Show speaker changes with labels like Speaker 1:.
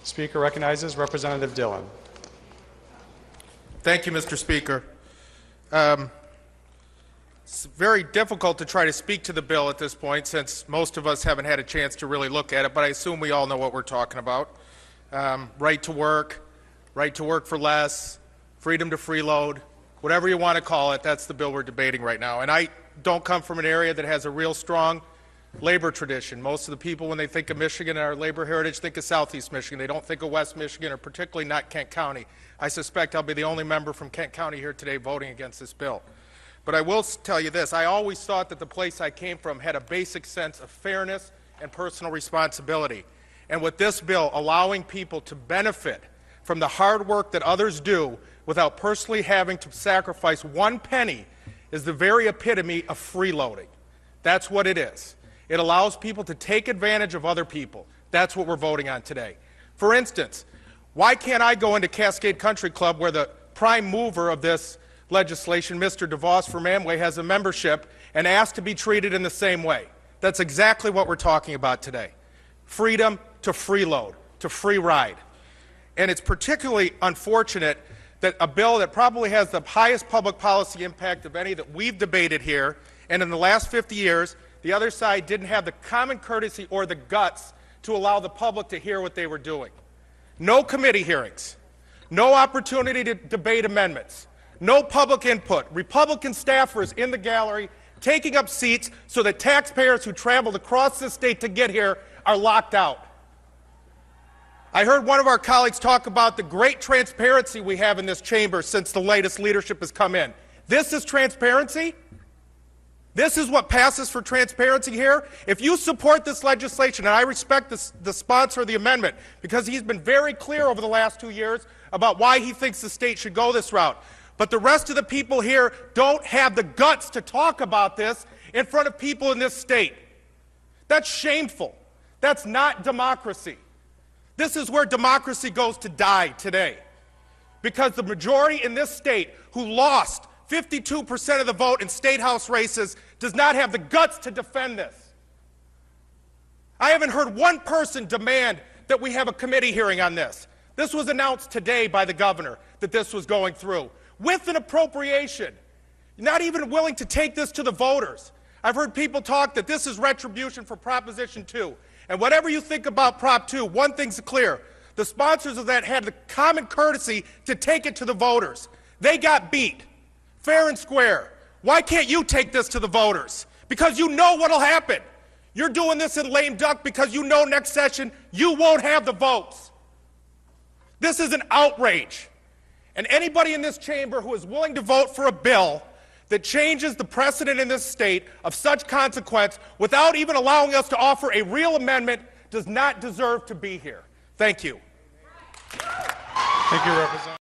Speaker 1: Speaker recognizes Representative Dillon.
Speaker 2: Thank you, Mr. Speaker. It's very difficult to try to speak to the bill at this point since most of us haven't had a chance to really look at it, but I assume we all know what we're talking about. Right to work for less, freedom to freeload, whatever you want to call it, that's the bill we're debating right now. And I don't come from an area that has a real strong labor tradition. Most of the people, when they think of Michigan and our labor heritage, think of Southeast Michigan. They don't think of West Michigan, or particularly not Kent County. I suspect I'll be the only member from Kent County here today voting against this bill. But I will tell you this, I always thought that the place I came from had a basic sense of fairness and personal responsibility. And with this bill, allowing people to benefit from the hard work that others do without personally having to sacrifice one penny is the very epitome of freeloading. That's what it is. It allows people to take advantage of other people. That's what we're voting on today. For instance, why can't I go into Cascade Country Club, where the prime mover of this legislation, Mr. DeVos from Amway, has a membership, and ask to be treated in the same way? That's exactly what we're talking about today. Freedom to freeload, to free ride. And it's particularly unfortunate that a bill that probably has the highest public policy impact of any that we've debated here, and in the last 50 years, the other side didn't have the common courtesy or the guts to allow the public to hear what they were doing. No committee hearings, no opportunity to debate amendments, no public input, Republican staffers in the gallery taking up seats so that taxpayers who traveled across this state to get here are locked out. I heard one of our colleagues talk about the great transparency we have in this chamber since the latest leadership has come in. This is transparency? This is what passes for transparency here? If you support this legislation, and I respect the sponsor of the amendment because he's been very clear over the last 2 years about why he thinks the state should go this route, but the rest of the people here don't have the guts to talk about this in front of people in this state. That's shameful. That's not democracy. This is where democracy goes to die today, because the majority in this state who lost 52% of the vote in state house races does not have the guts to defend this. I haven't heard one person demand that we have a committee hearing on this. This was announced today by the governor that this was going through with an appropriation. You're not even willing to take this to the voters. I've heard people talk that this is retribution for Proposition 2. And whatever you think about Prop 2, one thing's clear. The sponsors of that had the common courtesy to take it to the voters. They got beat, fair and square. Why can't you take this to the voters? Because you know what'll happen. You're doing this in lame duck because you know next session you won't have the votes. This is an outrage. And anybody in this chamber who is willing to vote for a bill that changes the precedent in this state of such consequence without even allowing us to offer a real amendment does not deserve to be here. Thank you.
Speaker 1: Thank you, Representative.